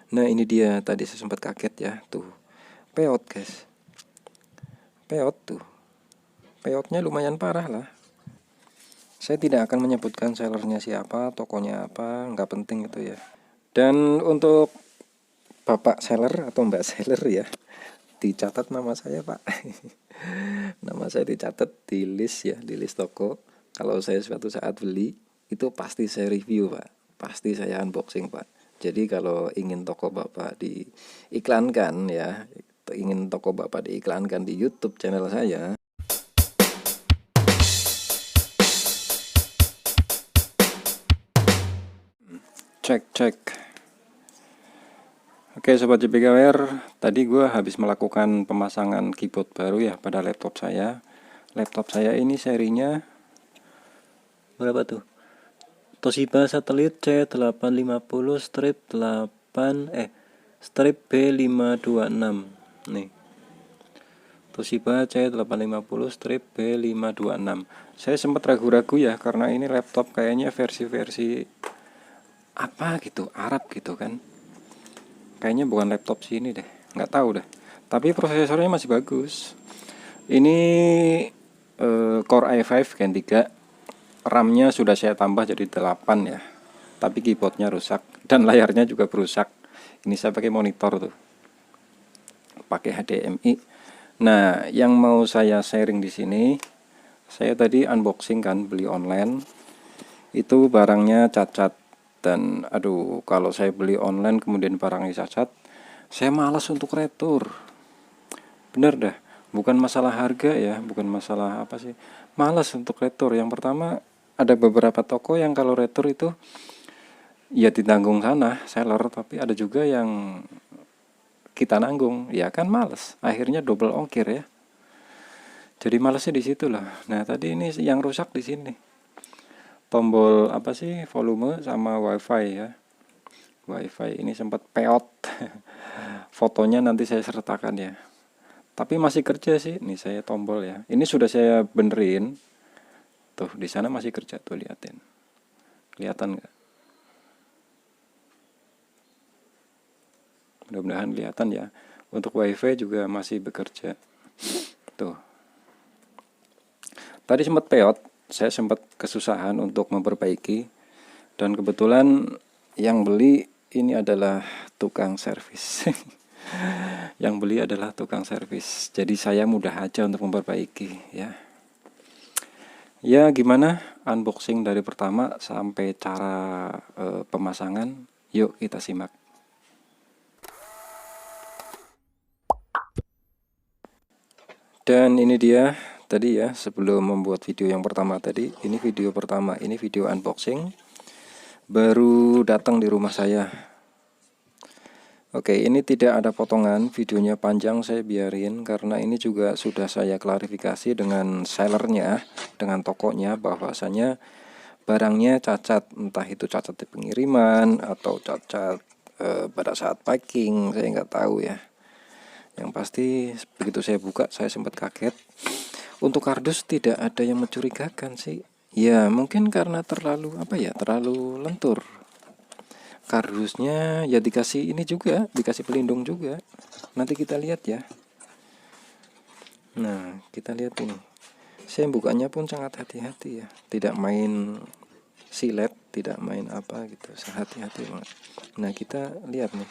Nah ini dia, tadi saya sempat kaget ya. Tuh, peot guys. Peot tuh. Peotnya lumayan parah lah. Saya tidak akan menyebutkan sellernya siapa, tokonya apa, nggak penting itu ya. Dan untuk Bapak seller atau Mbak seller ya, dicatat nama saya Pak. Nama saya dicatat di list ya, di list toko. Kalau saya suatu saat beli, itu pasti saya review Pak. Pasti saya unboxing Pak. Jadi kalau ingin toko Bapak diiklankan ya, ingin toko Bapak diiklankan di YouTube channel saya, cek. Oke Sobat JPKWR, tadi gue habis melakukan pemasangan keyboard baru ya pada laptop saya. Laptop saya ini serinya berapa tuh? Toshiba Satellite C850 strip 8 strip B526 nih. Toshiba C850 strip B526. Saya sempat ragu-ragu ya karena ini laptop kayaknya versi apa gitu, Arab gitu kan. Kayaknya bukan laptop sini deh, nggak tahu deh. Tapi prosesornya masih bagus. Ini Core i5 Gen 3. RAM-nya sudah saya tambah jadi 8 ya. Tapi keyboardnya rusak dan layarnya juga berusak. Ini saya pakai monitor tuh. Pakai HDMI. Nah, yang mau saya sharing di sini, saya tadi unboxing kan, beli online. Itu barangnya cacat. Dan aduh, kalau saya beli online kemudian barangnya cacat, saya malas untuk retur. Bener dah, bukan masalah harga ya, bukan masalah apa sih, malas untuk retur. Yang pertama, ada beberapa toko yang kalau retur itu ya ditanggung sana seller, tapi ada juga yang kita nanggung, ya kan males. Akhirnya double ongkir ya. Jadi malesnya di situ lah. Nah tadi ini yang rusak di sini. Tombol apa sih, volume sama wifi ya. Wifi ini sempat peot. Fotonya nanti saya sertakan ya. Tapi masih kerja sih. Nih saya tombol ya. Ini sudah saya benerin. Tuh di sana masih kerja tuh, liatin. Kelihatan nggak? Mudah-mudahan kelihatan ya. Untuk wifi juga masih bekerja. Tuh. Tadi sempat peot. Saya sempat kesusahan untuk memperbaiki. Dan kebetulan yang beli ini adalah tukang servis. Yang beli adalah tukang servis. Jadi saya mudah aja untuk memperbaiki ya. Ya gimana unboxing dari pertama sampai cara pemasangan. Yuk kita simak. Dan ini dia tadi ya, sebelum membuat video yang pertama tadi, ini video pertama, ini video unboxing baru datang di rumah saya. Oke, ini tidak ada potongan, videonya panjang saya biarin karena ini juga sudah saya klarifikasi dengan sellernya, dengan tokonya, bahwasanya barangnya cacat, entah itu cacat di pengiriman atau cacat pada saat packing, saya nggak tahu ya. Yang pasti begitu saya buka saya sempat kaget. Untuk kardus tidak ada yang mencurigakan sih. Ya mungkin karena terlalu terlalu lentur. Kardusnya ya dikasih ini juga, dikasih pelindung juga. Nanti kita lihat ya. Nah kita lihat ini. Saya bukanya pun sangat hati-hati ya. Tidak main silet, tidak main apa gitu. Hati-hati banget. Nah kita lihat nih.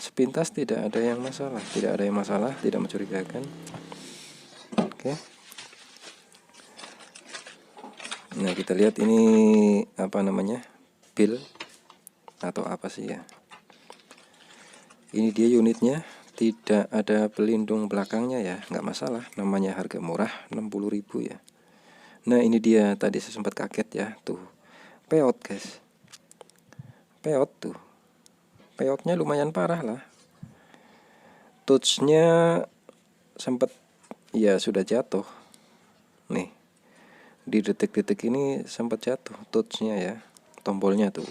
Sepintas tidak ada yang masalah, tidak mencurigakan. Oke. Nah kita lihat ini apa namanya, pil atau apa sih ya. Ini dia unitnya, tidak ada pelindung belakangnya ya, nggak masalah, namanya harga murah 60.000 ya. Nah ini dia, tadi saya sempat kaget ya, tuh peot guys, peot tuh, peotnya lumayan parah lah. Touchnya sempat ya sudah jatuh nih, di detik-detik ini sempat jatuh touchnya ya, tombolnya tuh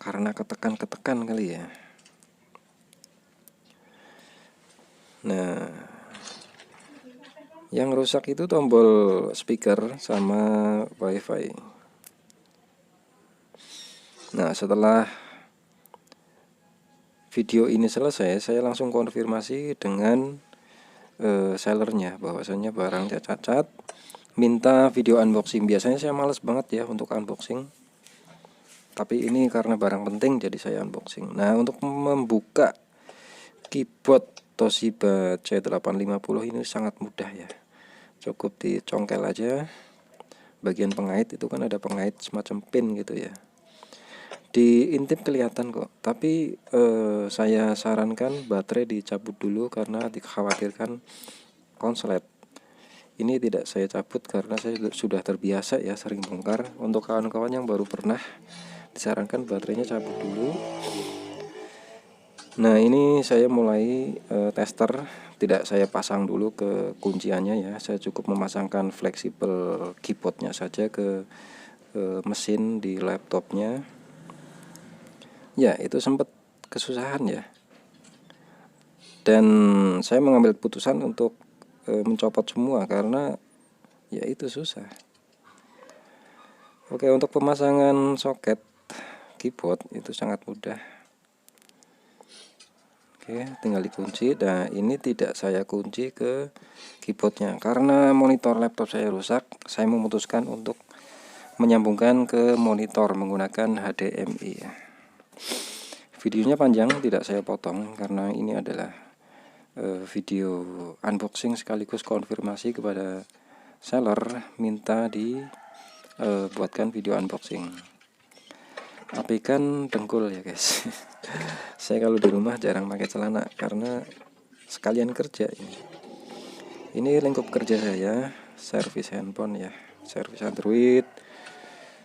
karena ketekan kali ya. Nah yang rusak itu tombol speaker sama wifi. Nah Nah, setelah video ini selesai, saya langsung konfirmasi dengan sellernya bahwasanya barangnya cacat, minta video unboxing. Biasanya saya males banget ya untuk unboxing, tapi ini karena barang penting jadi saya unboxing. Nah, untuk membuka keyboard Toshiba C850 ini sangat mudah ya, cukup dicongkel aja. Bagian pengait itu kan ada pengait semacam pin gitu ya, diintip kelihatan kok. Tapi saya sarankan baterai dicabut dulu karena dikhawatirkan konslet. Ini tidak saya cabut karena saya sudah terbiasa ya sering bongkar. Untuk kawan-kawan yang baru pernah, disarankan baterainya cabut dulu. Nah, ini saya mulai tester, tidak saya pasang dulu ke kunciannya ya. Saya cukup memasangkan fleksibel keyboardnya saja ke mesin di laptopnya. Ya, itu sempat kesusahan ya. Dan saya mengambil keputusan untuk mencopot semua karena ya itu susah. Oke, untuk pemasangan soket keyboard itu sangat mudah. Oke, tinggal dikunci. Nah, ini tidak saya kunci ke keyboardnya karena monitor laptop saya rusak. Saya memutuskan untuk menyambungkan ke monitor menggunakan HDMI. Videonya panjang, tidak saya potong karena ini adalah video unboxing sekaligus konfirmasi kepada seller minta dibuatkan video unboxing. Apikan dengkul ya guys. Saya kalau di rumah jarang pakai celana karena sekalian kerja ini. Ini lingkup kerja saya, servis handphone ya, servis Android,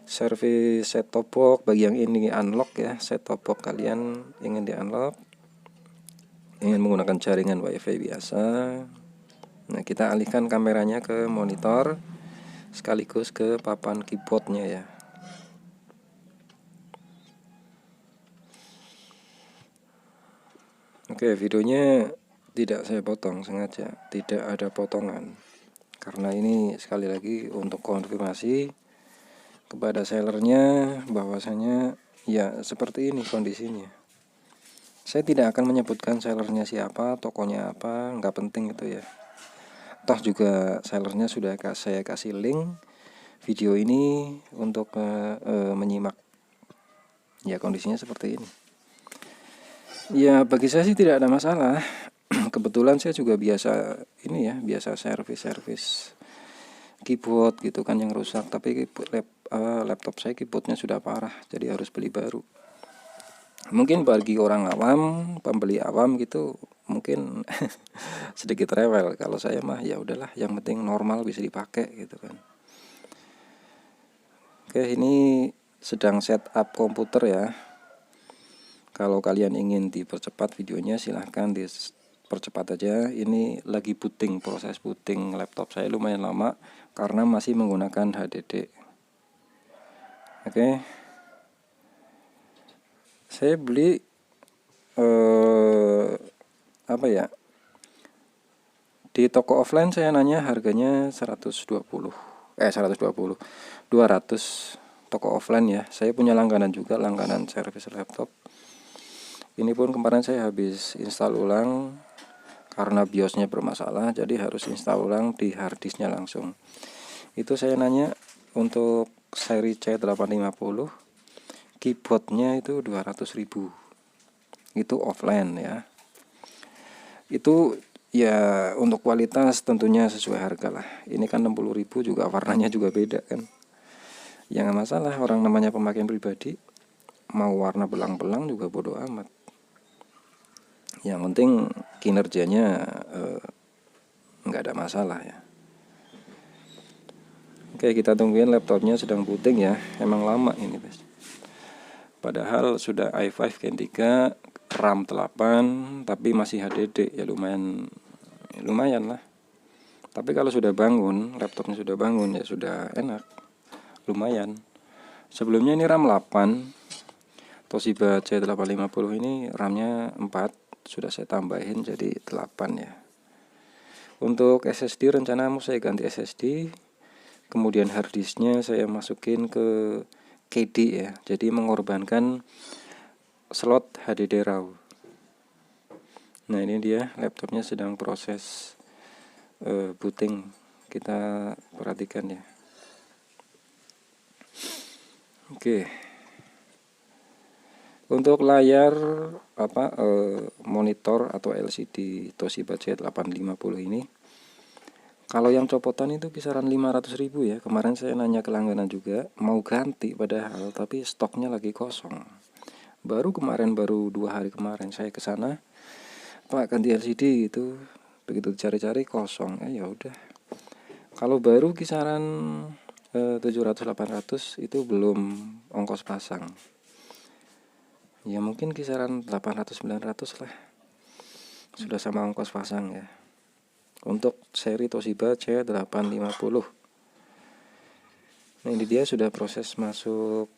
servis set top box. Bagi yang ini unlock ya, set top box kalian ingin di unlock, ingin menggunakan jaringan wifi biasa. Nah, kita alihkan kameranya ke monitor sekaligus ke papan keyboardnya ya. Oke, videonya tidak saya potong sengaja, tidak ada potongan. Karena ini sekali lagi untuk konfirmasi kepada sellernya bahwasanya ya seperti ini kondisinya. Saya tidak akan menyebutkan sellernya siapa, tokonya apa, nggak penting itu ya. Toh juga sellernya sudah saya kasih link video ini untuk menyimak. Ya, kondisinya seperti ini. Ya, bagi saya sih tidak ada masalah. Kebetulan saya juga biasa ini ya, biasa servis keyboard gitu kan yang rusak. Tapi laptop saya keyboardnya sudah parah, jadi harus beli baru. Mungkin bagi orang awam, pembeli awam gitu, mungkin sedikit rewel. Kalau saya mah ya udahlah, yang penting normal bisa dipakai gitu kan. Oke, ini sedang setup komputer ya. Kalau kalian ingin dipercepat videonya silahkan dipercepat aja. Ini lagi booting, proses booting laptop saya lumayan lama karena masih menggunakan HDD. Oke, saya beli apa ya, di toko offline saya nanya harganya 200 toko offline ya. Saya punya langganan juga, langganan servis laptop. Ini pun kemarin saya habis install ulang karena BIOSnya bermasalah, jadi harus install ulang di harddisknya langsung. Itu saya nanya untuk seri C850, keyboardnya itu 200.000. Itu offline ya. Itu ya untuk kualitas tentunya sesuai harga lah. Ini kan 60.000 juga, warnanya juga beda kan. Ya nggak masalah, orang namanya pemakaian pribadi, mau warna belang-belang juga bodo amat. Yang penting kinerjanya nggak ada masalah ya. Oke, kita tungguin laptopnya sedang booting ya. Emang lama ini guys. Padahal sudah i5 Gen 3, RAM 8, tapi masih HDD ya, lumayan lah. Tapi kalau sudah bangun, laptopnya sudah bangun ya sudah enak, lumayan. Sebelumnya ini RAM 8, Toshiba C850 ini RAM-nya 4, sudah saya tambahin jadi 8 ya. Untuk SSD rencana mau saya ganti SSD, kemudian harddisknya saya masukin ke KD ya, jadi mengorbankan slot HDD RAW. Nah ini dia laptopnya sedang proses booting, kita perhatikan ya. Oke. Untuk layar monitor atau LCD Toshiba Z850 ini, kalau yang copotan itu kisaran 500.000 ya. Kemarin saya nanya ke langganan juga mau ganti, padahal tapi stoknya lagi kosong. Baru 2 hari kemarin saya ke sana, Pak ganti LCD itu, begitu cari-cari kosong. Ya udah. Kalau baru kisaran 700-800 itu belum ongkos pasang. Ya mungkin kisaran 800-900 lah. Sudah sama ongkos pasang ya. Untuk seri Toshiba C850. Nah ini dia sudah proses masuk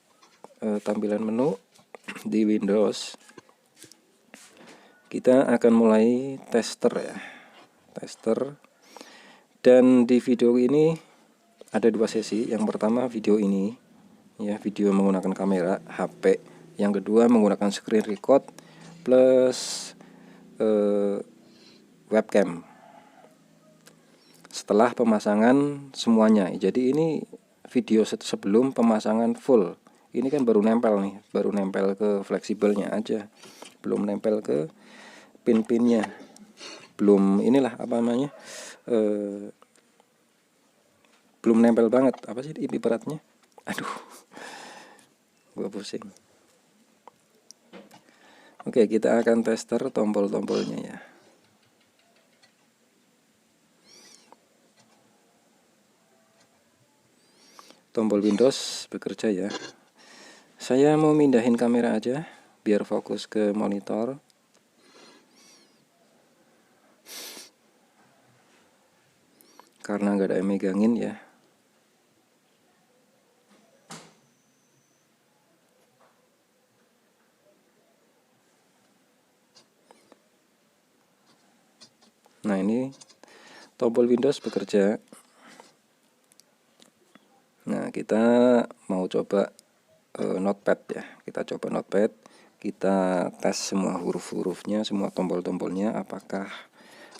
tampilan menu di Windows. Kita akan mulai tester ya. Tester. Dan di video ini ada 2 sesi. Yang pertama video ini ya, video menggunakan kamera HP. Yang kedua menggunakan screen record plus webcam. Setelah pemasangan semuanya. Jadi ini video sebelum pemasangan full. Ini kan baru nempel nih, baru nempel ke fleksibelnya aja. Belum nempel ke pin-pinnya. Belum inilah apa namanya? Belum nempel banget. Apa sih ibaratnya? Aduh. Gua pusing. Oke, kita akan tester tombol-tombolnya ya. Tombol Windows bekerja ya. Saya mau mindahin kamera aja biar fokus ke monitor. Karena nggak ada yang megangin ya. Nah ini tombol Windows bekerja. Nah kita mau coba notepad ya. Kita coba notepad. Kita tes semua huruf-hurufnya, semua tombol-tombolnya, apakah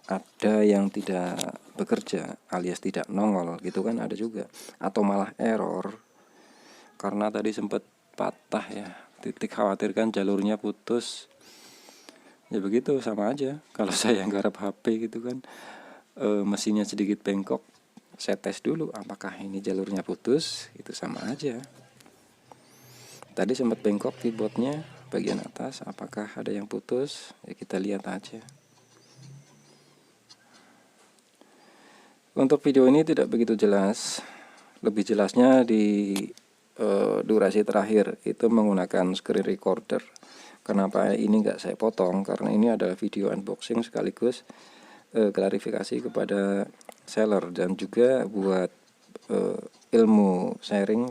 ada yang tidak bekerja alias tidak nongol gitu kan, ada juga, atau malah error karena tadi sempat patah ya. Titik khawatirkan jalurnya putus. Ya begitu, sama aja kalau saya nggarap HP gitu kan, mesinnya sedikit bengkok, saya tes dulu apakah ini jalurnya putus, itu sama aja. Tadi sempat bengkok keyboardnya bagian atas, apakah ada yang putus, ya kita lihat aja. Untuk video ini tidak begitu jelas, lebih jelasnya di durasi terakhir itu menggunakan screen recorder. Kenapa ini nggak saya potong? Karena ini adalah video unboxing sekaligus klarifikasi kepada seller dan juga buat ilmu sharing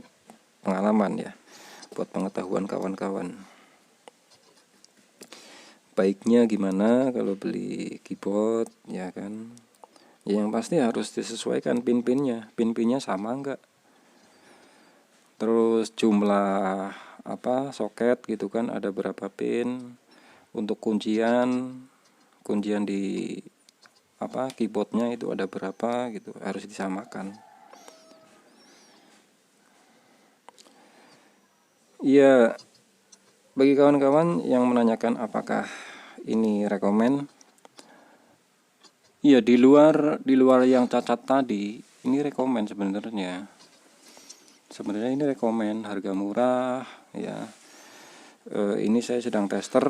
pengalaman ya, buat pengetahuan kawan-kawan. Baiknya gimana kalau beli keyboard ya kan? Ya yang pasti harus disesuaikan pin-pinnya sama enggak? Terus jumlah soket gitu kan, ada berapa pin. Untuk kuncian di keyboardnya itu ada berapa gitu, harus disamakan. Iya, bagi kawan-kawan yang menanyakan apakah ini rekomen, iya di luar yang cacat tadi ini rekomen sebenarnya. Sebenarnya ini rekomen, harga murah ya. Ini saya sedang tester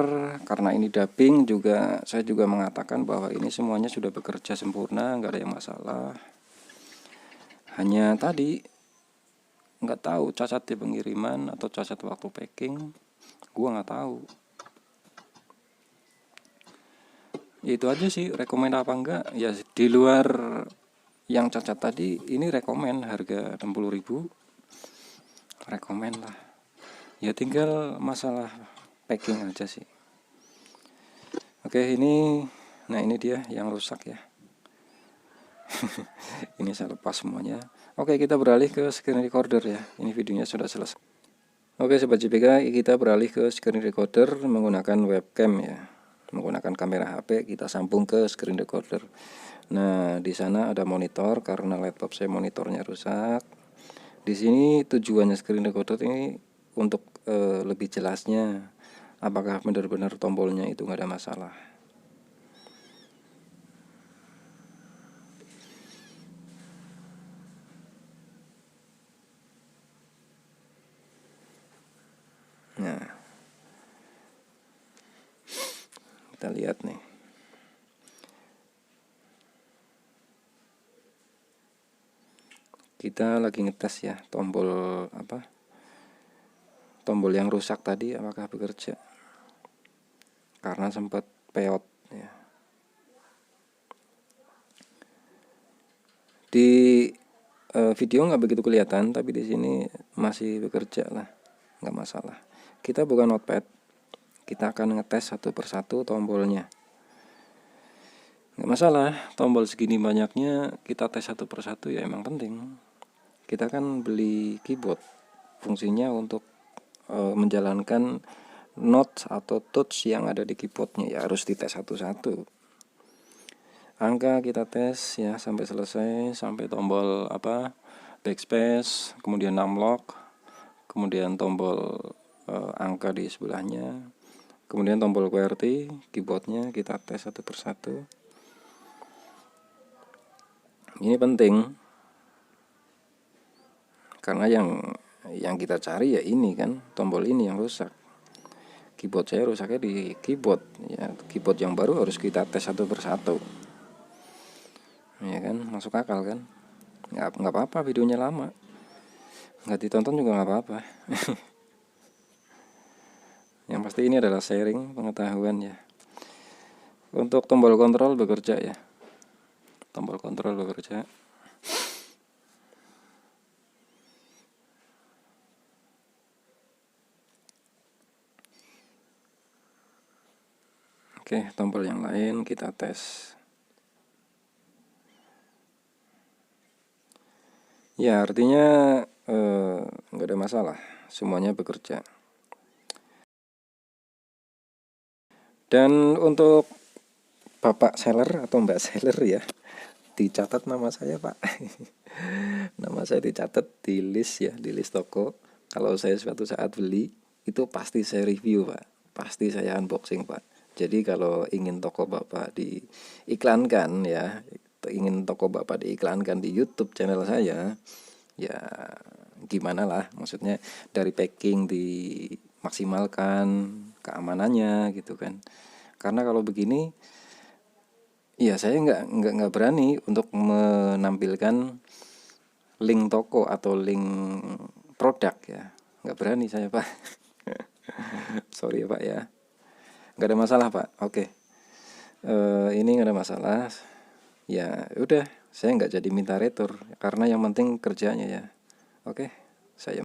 karena ini dubbing juga. Saya juga mengatakan bahwa ini semuanya sudah bekerja sempurna, nggak ada yang masalah. Hanya tadi nggak tahu cacat di pengiriman atau cacat waktu packing, gua nggak tahu. Itu aja sih, rekomen apa enggak ya. Di luar yang cacat tadi ini rekomen, harga 60.000 rekomen lah ya, tinggal masalah packing aja sih. Oke, nah ini dia yang rusak ya. Ini saya lepas semuanya. Oke, kita beralih ke screen recorder ya. Ini videonya sudah selesai. Oke Sobat JPK, kita beralih ke screen recorder menggunakan webcam ya. Menggunakan kamera HP kita sambung ke screen recorder. Nah, di sana ada monitor karena laptop saya monitornya rusak. Di sini tujuannya screen recorder ini untuk lebih jelasnya apakah benar-benar tombolnya itu nggak ada masalah. Nah, kita lihat nih. Kita lagi ngetes ya tombol tombol yang rusak tadi apakah bekerja, karena sempat peot ya. Di video nggak begitu kelihatan, tapi di sini masih bekerja lah, nggak masalah. Kita buka notepad, kita akan ngetes satu persatu tombolnya. Nggak masalah, tombol segini banyaknya kita tes satu persatu ya, emang penting. Kita kan beli keyboard, fungsinya untuk menjalankan notes atau touch yang ada di keyboardnya ya, harus dites satu-satu. Angka kita tes ya sampai selesai, sampai tombol backspace, kemudian numlock, kemudian tombol angka di sebelahnya, kemudian tombol QWERTY keyboardnya kita tes satu persatu. Ini penting karena yang kita cari ya ini kan, tombol ini yang rusak. Keyboard saya rusaknya di keyboard ya, keyboard yang baru harus kita tes satu persatu. Ya kan, masuk akal kan? Nggak apa-apa videonya lama, nggak ditonton juga nggak apa-apa. Yang pasti ini adalah sharing pengetahuan ya. Untuk tombol kontrol bekerja ya, tombol kontrol bekerja. Oke, tombol yang lain kita tes. Ya, artinya nggak ada masalah, semuanya bekerja. Dan untuk Bapak seller atau Mbak seller ya, dicatat nama saya Pak. Nama saya dicatat di list ya, di list toko. Kalau saya suatu saat beli, itu pasti saya review Pak, pasti saya unboxing Pak. Jadi kalau ingin toko Bapak diiklankan ya, ingin toko Bapak diiklankan di YouTube channel saya, ya gimana lah, maksudnya dari packing dimaksimalkan keamanannya gitu kan. Karena kalau begini ya saya nggak berani untuk menampilkan link toko atau link produk ya, nggak berani saya Pak. Sorry ya Pak ya, nggak ada masalah Pak. Oke. Ini nggak ada masalah ya, udah saya nggak jadi minta retur karena yang penting kerjanya ya. Oke.